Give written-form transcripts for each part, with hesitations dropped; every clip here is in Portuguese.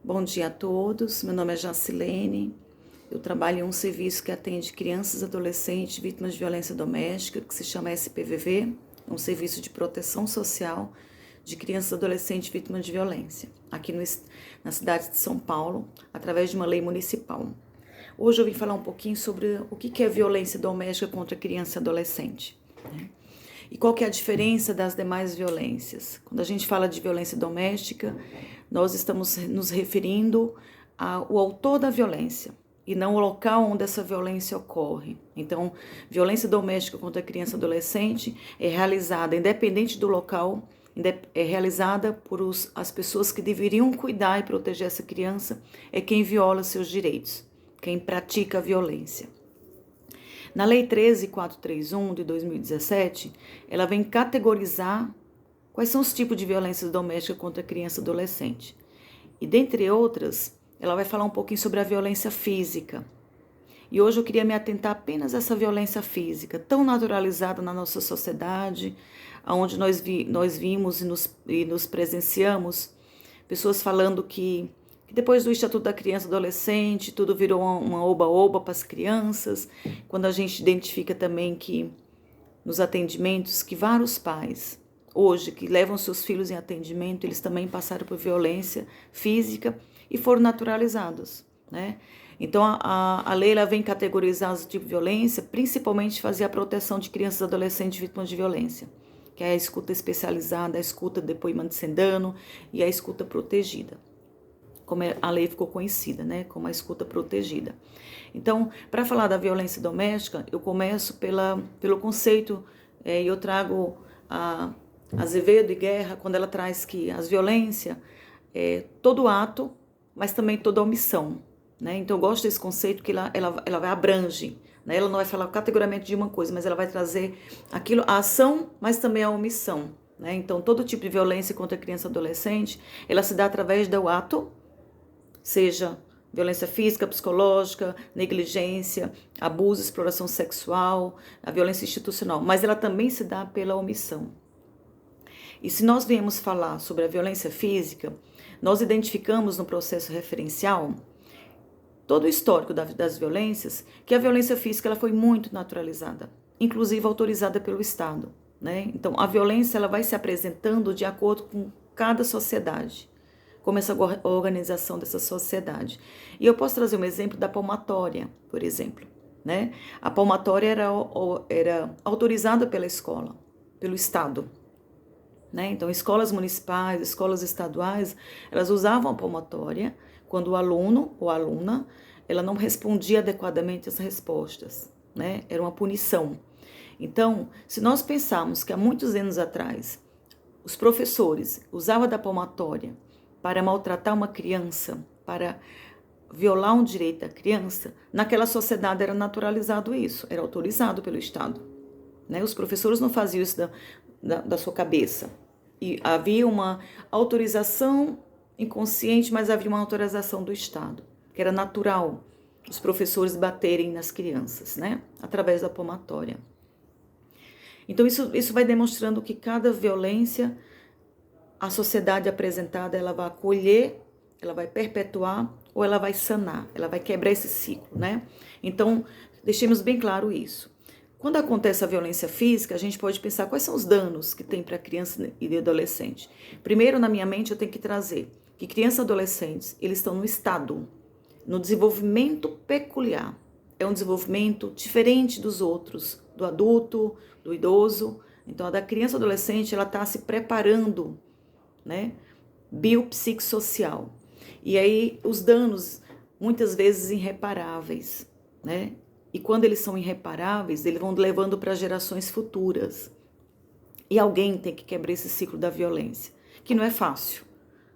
Bom dia a todos, meu nome é Jacilene, eu trabalho em um serviço que atende crianças e adolescentes vítimas de violência doméstica, que se chama SPVV, um serviço de proteção social de crianças e adolescentes vítimas de violência, aqui na cidade de São Paulo, através de uma lei municipal. Hoje eu vim falar um pouquinho sobre o que é violência doméstica contra criança e adolescente, né? E qual que é a diferença das demais violências? Quando a gente fala de violência doméstica, nós estamos nos referindo ao autor da violência e não o local onde essa violência ocorre. Então, violência doméstica contra criança e adolescente é realizada, independente do local, é realizada por as pessoas que deveriam cuidar e proteger essa criança, é quem viola seus direitos, quem pratica a violência. Na Lei 13.431 de 2017, ela vem categorizar quais são os tipos de violência doméstica contra criança e adolescente. E, dentre outras, ela vai falar um pouquinho sobre a violência física. E hoje eu queria me atentar apenas a essa violência física, tão naturalizada na nossa sociedade, onde nós vimos e nos presenciamos pessoas falando que depois do Estatuto da Criança e Adolescente, tudo virou uma oba-oba para as crianças, quando a gente identifica também que nos atendimentos que vários pais, hoje, que levam seus filhos em atendimento, eles também passaram por violência física e foram naturalizados, né? Então, a lei ela vem categorizar os tipos de violência, principalmente fazer a proteção de crianças e adolescentes vítimas de violência, que é a escuta especializada, a escuta de depoimento sem dano e a escuta protegida, como a lei ficou conhecida, né, como a escuta protegida. Então, para falar da violência doméstica, eu começo pelo conceito, e eu trago a Azevedo e Guerra, quando ela traz que as violências é todo ato, mas também toda omissão, né? Então, eu gosto desse conceito que ela vai abrange, né? Ela não vai falar categoricamente de uma coisa, mas ela vai trazer aquilo, a ação, mas também a omissão, né? Então, todo tipo de violência contra criança e adolescente, ela se dá através do ato, seja violência física, psicológica, negligência, abuso, exploração sexual, a violência institucional, mas ela também se dá pela omissão. E se nós viemos falar sobre a violência física, nós identificamos no processo referencial todo o histórico das violências, que a violência física ela foi muito naturalizada, inclusive autorizada pelo Estado, né? Então, a violência ela vai se apresentando de acordo com cada sociedade, como essa organização dessa sociedade. E eu posso trazer um exemplo da palmatória, por exemplo, né? A palmatória era autorizada pela escola, pelo Estado, né? Então, escolas municipais, escolas estaduais, elas usavam a palmatória quando o aluno ou a aluna, ela não respondia adequadamente às respostas, né? Era uma punição. Então, se nós pensarmos que há muitos anos atrás, os professores usavam da palmatória para maltratar uma criança, para violar um direito da criança, naquela sociedade era naturalizado isso, era autorizado pelo Estado, né? Os professores não faziam isso da sua cabeça. E havia uma autorização inconsciente, mas havia uma autorização do Estado, que era natural os professores baterem nas crianças, né? Através da palmatória. Então, isso vai demonstrando que cada violência, a sociedade apresentada, ela vai acolher, ela vai perpetuar ou ela vai sanar, ela vai quebrar esse ciclo, né? Então, deixemos bem claro isso. Quando acontece a violência física, a gente pode pensar quais são os danos que tem para criança e adolescente. Primeiro, na minha mente, eu tenho que trazer que crianças e adolescentes, eles estão no estado, no desenvolvimento peculiar. É um desenvolvimento diferente dos outros, do adulto, do idoso. Então, a da criança e adolescente, ela está se preparando, né? Biopsicossocial. E aí, os danos, muitas vezes irreparáveis, né? E quando eles são irreparáveis, eles vão levando para gerações futuras. E alguém tem que quebrar esse ciclo da violência, que não é fácil,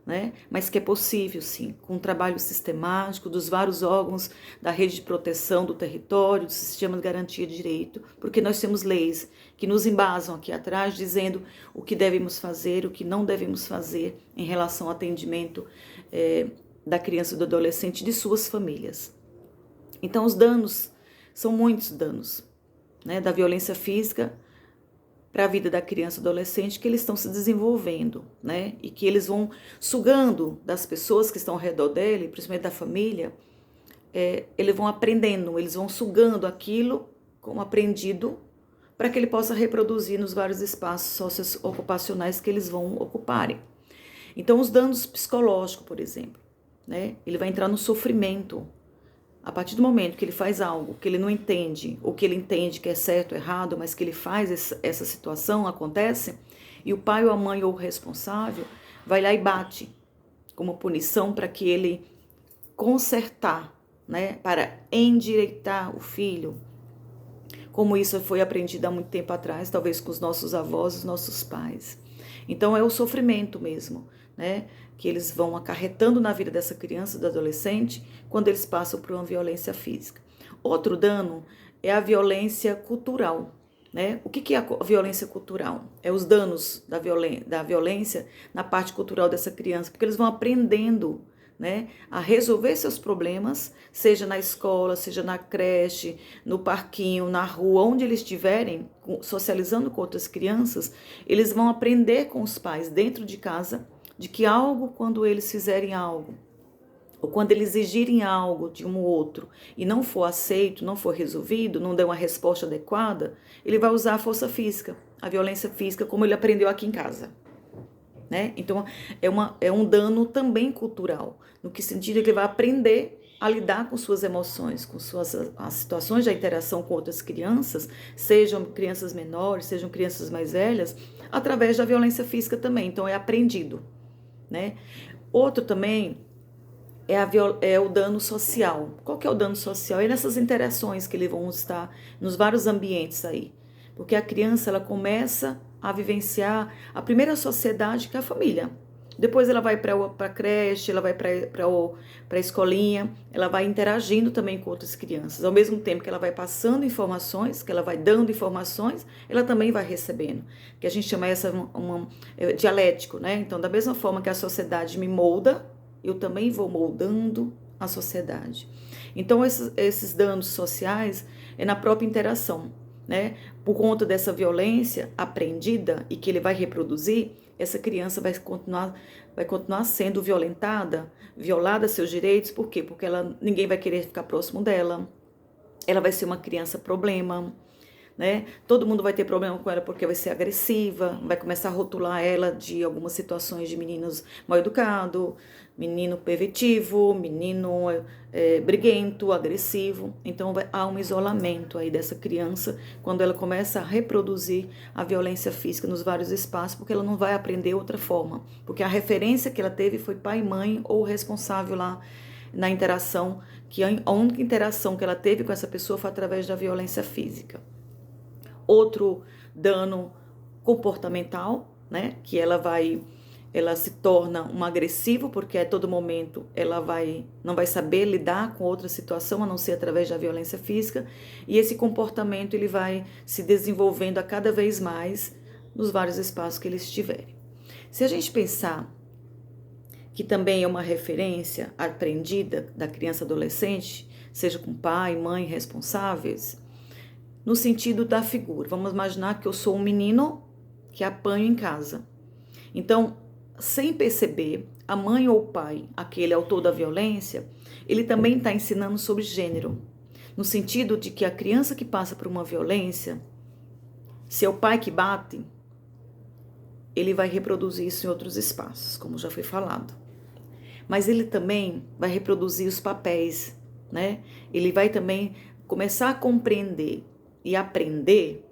né? Mas que é possível, sim, com um trabalho sistemático dos vários órgãos da rede de proteção do território, do sistema de garantia de direito, porque nós temos leis que nos embasam aqui atrás, dizendo o que devemos fazer, o que não devemos fazer em relação ao atendimento da criança e do adolescente e de suas famílias. Então, os danos são muitos danos, né, da violência física para a vida da criança e adolescente que eles estão se desenvolvendo, né? E que eles vão sugando das pessoas que estão ao redor dele, principalmente da família, eles vão aprendendo, eles vão sugando aquilo como aprendido para que ele possa reproduzir nos vários espaços socioocupacionais que eles vão ocuparem. Então, os danos psicológicos, por exemplo, né? Ele vai entrar no sofrimento. A partir do momento que ele faz algo que ele não entende, ou que ele entende que é certo ou errado, mas que ele faz essa situação, acontece, e o pai ou a mãe ou o responsável vai lá e bate como punição para que ele consertar, né, para endireitar o filho, como isso foi aprendido há muito tempo atrás, talvez com os nossos avós, os nossos pais. Então é o sofrimento mesmo, né, que eles vão acarretando na vida dessa criança, do adolescente, quando eles passam por uma violência física. Outro dano é a violência cultural, né? O que é a violência cultural? É os danos da violência na parte cultural dessa criança, porque eles vão aprendendo, né, a resolver seus problemas, seja na escola, seja na creche, no parquinho, na rua, onde eles estiverem, socializando com outras crianças, eles vão aprender com os pais dentro de casa, de que algo, quando eles fizerem algo, ou quando eles exigirem algo de um outro e não for aceito, não for resolvido, não der uma resposta adequada, ele vai usar a força física, a violência física, como ele aprendeu aqui em casa, né? Então, é um dano também cultural, no que sentido que ele vai aprender a lidar com suas emoções, com as situações de interação com outras crianças, sejam crianças menores, sejam crianças mais velhas, através da violência física também. Então, é aprendido, né? Outro também é o dano social. Qual que é o dano social? É nessas interações que eles vão estar nos vários ambientes aí. Porque a criança, ela começa a vivenciar a primeira sociedade, que é a família. Depois ela vai para a creche, ela vai para a escolinha, ela vai interagindo também com outras crianças. Ao mesmo tempo que ela vai passando informações, que ela vai dando informações, ela também vai recebendo. Que a gente chama essa dialético, né? Então, da mesma forma que a sociedade me molda, eu também vou moldando a sociedade. Então, esses danos sociais é na própria interação, né? Por conta dessa violência aprendida e que ele vai reproduzir, essa criança vai continuar sendo violentada, violada seus direitos. Por quê? Porque ninguém vai querer ficar próximo dela. Ela vai ser uma criança problema, né? Todo mundo vai ter problema com ela porque vai ser agressiva, vai começar a rotular ela de algumas situações de meninos mal educados, menino pervertivo, menino briguento, agressivo. Então há um isolamento aí dessa criança quando ela começa a reproduzir a violência física nos vários espaços, porque ela não vai aprender outra forma, porque a referência que ela teve foi pai e mãe ou o responsável lá na interação, que a única interação que ela teve com essa pessoa foi através da violência física. Outro dano comportamental, né, que ela se torna uma agressiva, porque a todo momento ela não vai saber lidar com outra situação, a não ser através da violência física, e esse comportamento ele vai se desenvolvendo a cada vez mais nos vários espaços que eles estiverem. Se a gente pensar que também é uma referência aprendida da criança e adolescente, seja com pai, mãe, responsáveis, no sentido da figura. Vamos imaginar que eu sou um menino que apanho em casa. Então, sem perceber, a mãe ou o pai, aquele autor da violência, ele também está ensinando sobre gênero. No sentido de que a criança que passa por uma violência, se é o pai que bate, ele vai reproduzir isso em outros espaços, como já foi falado. Mas ele também vai reproduzir os papéis, né? Ele vai também começar a compreender e aprender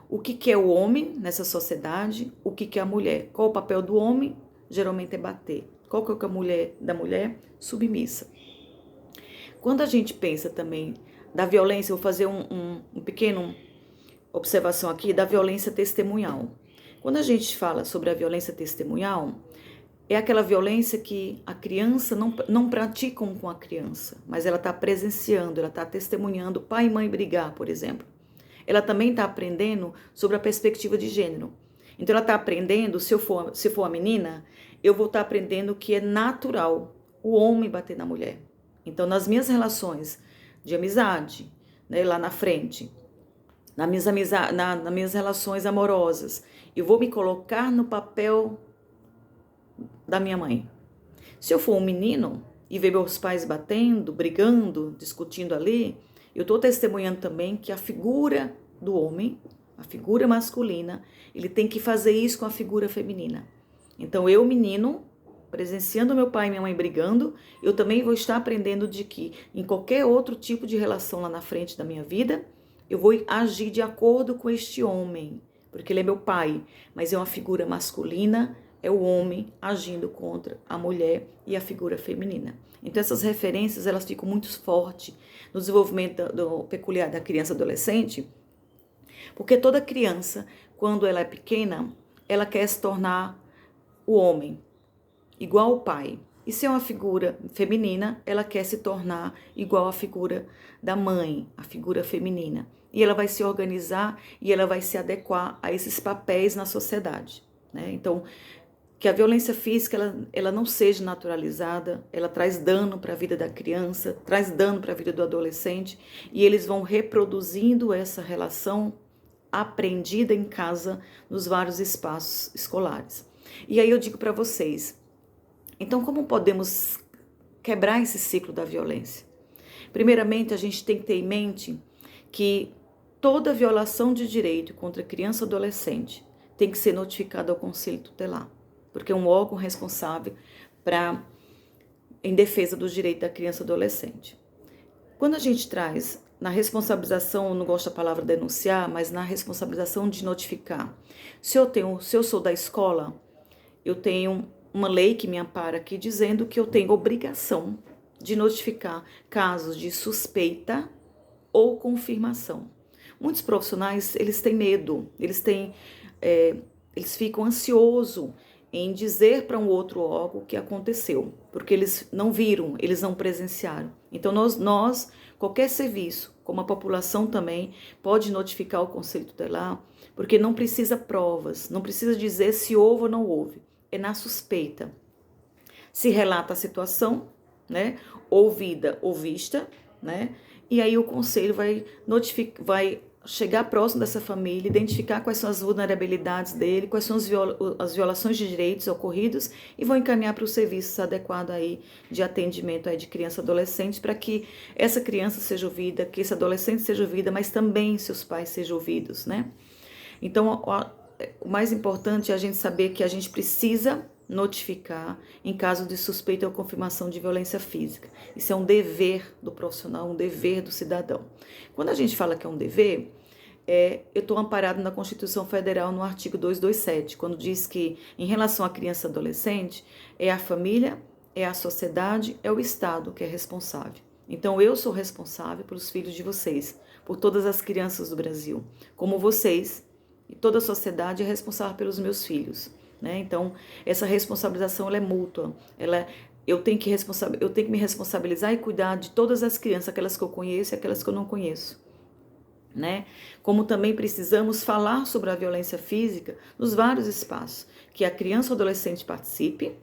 o que é o homem nessa sociedade, o que é a mulher. Qual o papel do homem? Geralmente é bater. Qual que é a da mulher? Submissa. Quando a gente pensa também da violência, eu vou fazer um pequeno observação aqui da violência testemunhal. Quando a gente fala sobre a violência testemunhal, é aquela violência que a criança não praticam com a criança, mas ela está presenciando, ela está testemunhando pai e mãe brigar, por exemplo. Ela também está aprendendo sobre a perspectiva de gênero. Então, ela está aprendendo, se for a menina, eu vou estar aprendendo que é natural o homem bater na mulher. Então, nas minhas relações de amizade, né, lá na frente, nas minhas relações amorosas. Eu vou me colocar no papel da minha mãe. Se eu for um menino e ver meus pais batendo, brigando, discutindo ali, eu estou testemunhando também que a figura do homem, a figura masculina, ele tem que fazer isso com a figura feminina. Então eu, menino, presenciando meu pai e minha mãe brigando, eu também vou estar aprendendo de que em qualquer outro tipo de relação lá na frente da minha vida, eu vou agir de acordo com este homem, porque ele é meu pai, mas é uma figura masculina, é o homem agindo contra a mulher e a figura feminina. Então essas referências, elas ficam muito fortes no desenvolvimento do peculiar da criança e adolescente, porque toda criança, quando ela é pequena, ela quer se tornar o homem, igual ao pai. E se é uma figura feminina, ela quer se tornar igual à figura da mãe, a figura feminina. E ela vai se organizar e ela vai se adequar a esses papéis na sociedade, né? Então, que a violência física ela não seja naturalizada, ela traz dano para a vida da criança, traz dano para a vida do adolescente, e eles vão reproduzindo essa relação aprendida em casa nos vários espaços escolares. E aí eu digo para vocês, então como podemos quebrar esse ciclo da violência? Primeiramente, a gente tem que ter em mente que toda violação de direito contra criança ou adolescente tem que ser notificada ao Conselho Tutelar, porque é um órgão responsável em defesa dos direitos da criança e adolescente. Quando a gente traz na responsabilização, eu não gosto da palavra denunciar, mas na responsabilização de notificar. Se eu sou da escola, eu tenho uma lei que me ampara aqui dizendo que eu tenho obrigação de notificar casos de suspeita ou confirmação. Muitos profissionais, eles têm medo, eles ficam ansiosos em dizer para um outro órgão o que aconteceu, porque eles não viram, eles não presenciaram. Então nós, qualquer serviço, como a população também, pode notificar o Conselho Tutelar, porque não precisa provas, não precisa dizer se houve ou não houve, é na suspeita. Se relata a situação, né, ouvida ou vista, né, e aí o Conselho vai chegar próximo dessa família, identificar quais são as vulnerabilidades dele, quais são as violações de direitos ocorridos e vão encaminhar para o serviço adequado aí de atendimento aí de criança e adolescente para que essa criança seja ouvida, que esse adolescente seja ouvida, mas também seus pais sejam ouvidos, né? Então, o mais importante é a gente saber que a gente precisa notificar em caso de suspeita ou confirmação de violência física. Isso é um dever do profissional, um dever do cidadão. Quando a gente fala que é um dever, eu estou amparado na Constituição Federal no artigo 227, quando diz que em relação à criança e adolescente, é a família, é a sociedade, é o Estado que é responsável. Então eu sou responsável pelos filhos de vocês, por todas as crianças do Brasil, como vocês e toda a sociedade é responsável pelos meus filhos. Né? Então, essa responsabilização ela é mútua. Eu tenho que me responsabilizar e cuidar de todas as crianças, aquelas que eu conheço e aquelas que eu não conheço. Né? Como também precisamos falar sobre a violência física nos vários espaços, que a criança ou adolescente participe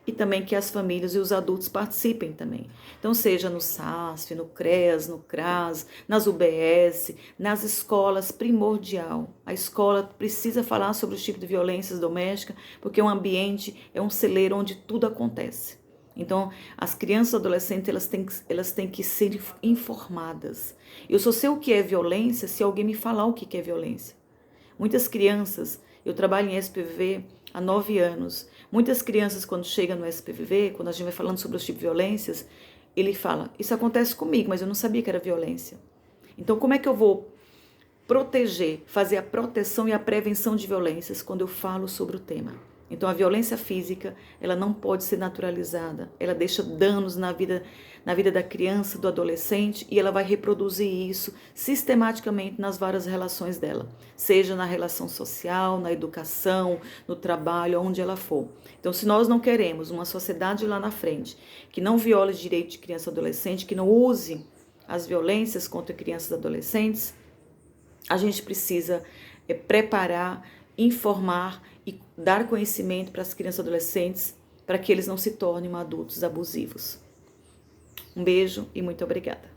e também que as famílias e os adultos participem também. Então, seja no SASF, no CREAS, no CRAS, nas UBS, nas escolas, primordial. A escola precisa falar sobre os tipos de violências domésticas, porque é um ambiente, é um celeiro onde tudo acontece. Então, as crianças e adolescentes, elas têm que ser informadas. Eu só sei o que é violência se alguém me falar o que é violência. Muitas crianças, eu trabalho em SPVV há 9 anos, muitas crianças quando chegam no SPVV, quando a gente vai falando sobre os tipos de violências, ele fala, isso acontece comigo, mas eu não sabia que era violência. Então, como é que eu vou proteger, fazer a proteção e a prevenção de violências quando eu falo sobre o tema? Então, a violência física, ela não pode ser naturalizada. Ela deixa danos na vida da criança, do adolescente, e ela vai reproduzir isso sistematicamente nas várias relações dela. Seja na relação social, na educação, no trabalho, onde ela for. Então, se nós não queremos uma sociedade lá na frente que não viole os direitos de criança e adolescente, que não use as violências contra crianças e adolescentes, a gente precisa preparar, informar e dar conhecimento para as crianças e adolescentes para que eles não se tornem adultos abusivos. Um beijo e muito obrigada.